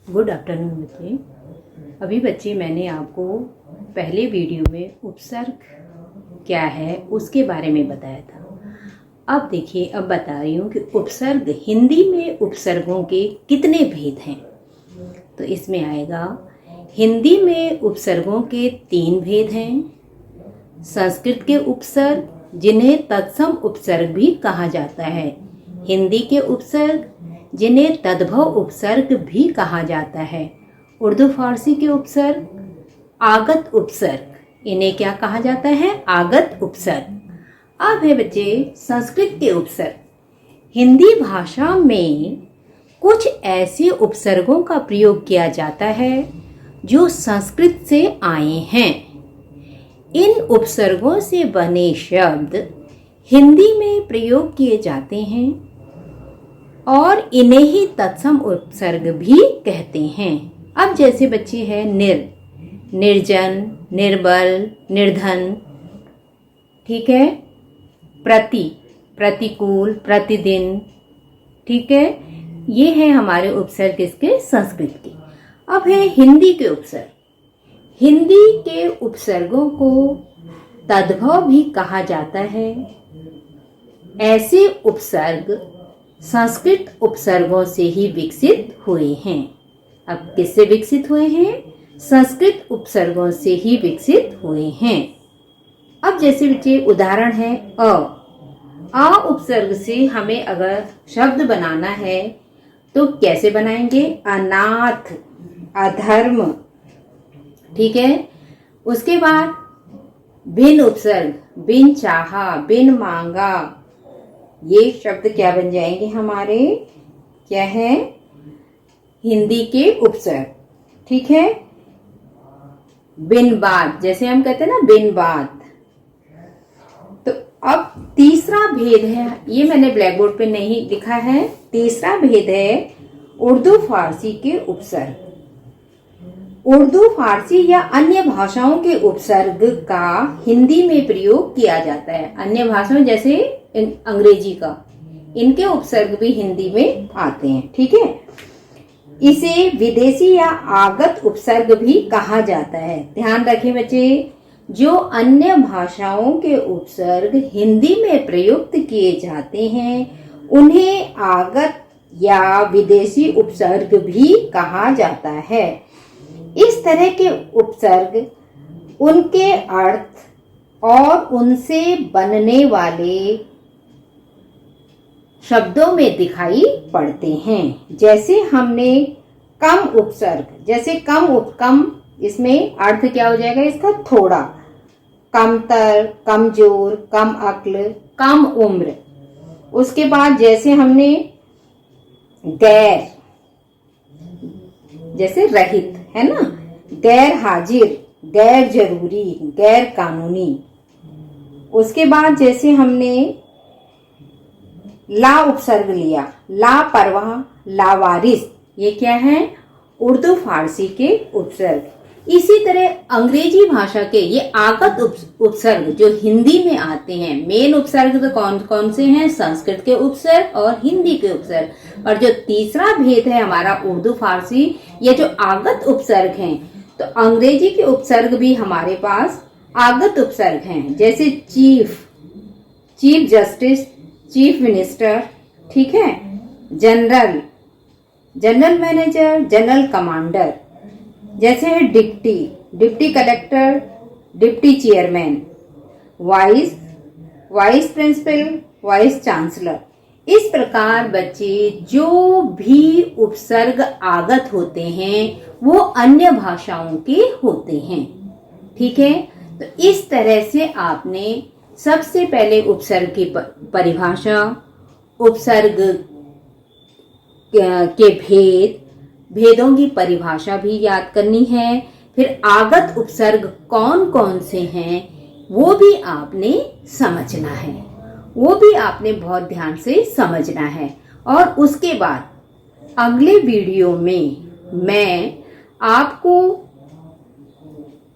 Good afternoon बच्चे। अभी बच्चे मैंने आपको पहले वीडियो में उपसर्ग क्या है उसके बारे में बताया था। अब देखिए, अब बता रही हूँ कि उपसर्ग हिंदी में उपसर्गों के कितने भेद हैं। तो इसमें आएगा, हिंदी में उपसर्गों के 3 भेद हैं। संस्कृत के उपसर्ग जिन्हें तत्सम उपसर्ग भी कहा जाता है, हिंदी के उपसर्ग जिन्हें तद्भव उपसर्ग भी कहा जाता है, उर्दू फारसी के उपसर्ग आगत उपसर्ग, इन्हें क्या कहा जाता है? आगत उपसर्ग। अब है बच्चे संस्कृत के उपसर्ग। हिंदी भाषा में कुछ ऐसे उपसर्गों का प्रयोग किया जाता है जो संस्कृत से आए हैं। इन उपसर्गों से बने शब्द हिंदी में प्रयोग किए जाते हैं और इन्हें ही तत्सम उपसर्ग भी कहते हैं। अब जैसे बच्चे हैं निर्जन, निर्बल, निर्धन, ठीक है, प्रतिकूल, प्रतिदिन, ठीक है, ये है हमारे उपसर्ग इसके संस्कृत के। अब है हिंदी के उपसर्ग। हिंदी के उपसर्गों को तद्भव भी कहा जाता है। ऐसे उपसर्ग संस्कृत उपसर्गों से ही विकसित हुए हैं। अब किससे विकसित हुए हैं? संस्कृत उपसर्गों से ही विकसित हुए हैं। अब जैसे बच्चे उदाहरण है आ उपसर्ग से हमें अगर शब्द बनाना है तो कैसे बनाएंगे? अनाथ, अधर्म, ठीक है। उसके बाद बिन उपसर्ग, बिन चाहा, बिन मांगा, ये शब्द क्या बन जाएंगे हमारे? क्या है? हिंदी के उपसर्ग, ठीक है। बिन बात, जैसे हम कहते हैं ना, बिन बात। तो अब तीसरा भेद है, ये मैंने ब्लैक बोर्ड पे नहीं लिखा है। तीसरा भेद है उर्दू फारसी के उपसर्ग। उर्दू फारसी या अन्य भाषाओं के उपसर्ग का हिंदी में प्रयोग किया जाता है। अन्य भाषाओं जैसे अंग्रेजी का, इनके उपसर्ग भी हिंदी में आते हैं, ठीक है। इसे विदेशी या आगत उपसर्ग भी कहा जाता है। ध्यान रखें बच्चे, जो अन्य भाषाओं के उपसर्ग हिंदी में प्रयुक्त किए जाते हैं उन्हें आगत या विदेशी उपसर्ग भी कहा जाता है। इस तरह के उपसर्ग उनके अर्थ और उनसे बनने वाले शब्दों में दिखाई पड़ते हैं। जैसे हमने कम उपसर्ग, जैसे कम, इसमें अर्थ क्या हो जाएगा इसका? थोड़ा, कमतर, कमजोर, कम अक्ल, कम उम्र। उसके बाद जैसे हमने गैर, जैसे रहित, है ना, गैर हाजिर, गैर जरूरी, गैर कानूनी। उसके बाद जैसे हमने ला उपसर्ग लिया, लापरवाह, लावारिस, ये क्या है? उर्दू फारसी के उपसर्ग। इसी तरह अंग्रेजी भाषा के ये आगत उपसर्ग जो हिंदी में आते हैं। मेन उपसर्ग तो कौन कौन से हैं? संस्कृत के उपसर्ग और हिंदी के उपसर्ग। और जो तीसरा भेद है हमारा उर्दू फारसी, ये जो आगत उपसर्ग हैं, तो अंग्रेजी के उपसर्ग भी हमारे पास आगत उपसर्ग हैं। जैसे चीफ जस्टिस, चीफ मिनिस्टर, ठीक है, जनरल मैनेजर, जनरल कमांडर। जैसे है deputy collector, deputy chairman, vice principal, vice chancellor. इस प्रकार बच्चे जो भी उपसर्ग आगत होते हैं वो अन्य भाषाओं के होते हैं, ठीक है। तो इस तरह से आपने सबसे पहले उपसर्ग की परिभाषा, उपसर्ग के भेदों की परिभाषा भी याद करनी है। फिर आगत उपसर्ग कौन कौन से हैं वो भी आपने समझना है, वो भी आपने बहुत ध्यान से समझना है। और उसके बाद अगले वीडियो में मैं आपको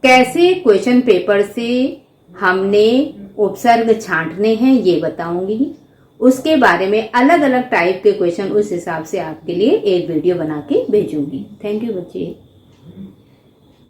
कैसे क्वेश्चन पेपर से हमने उपसर्ग छांटने हैं ये बताऊंगी। उसके बारे में अलग अलग टाइप के क्वेश्चन उस हिसाब से आपके लिए एक वीडियो बना के भेजूंगी। थैंक यू बच्चे।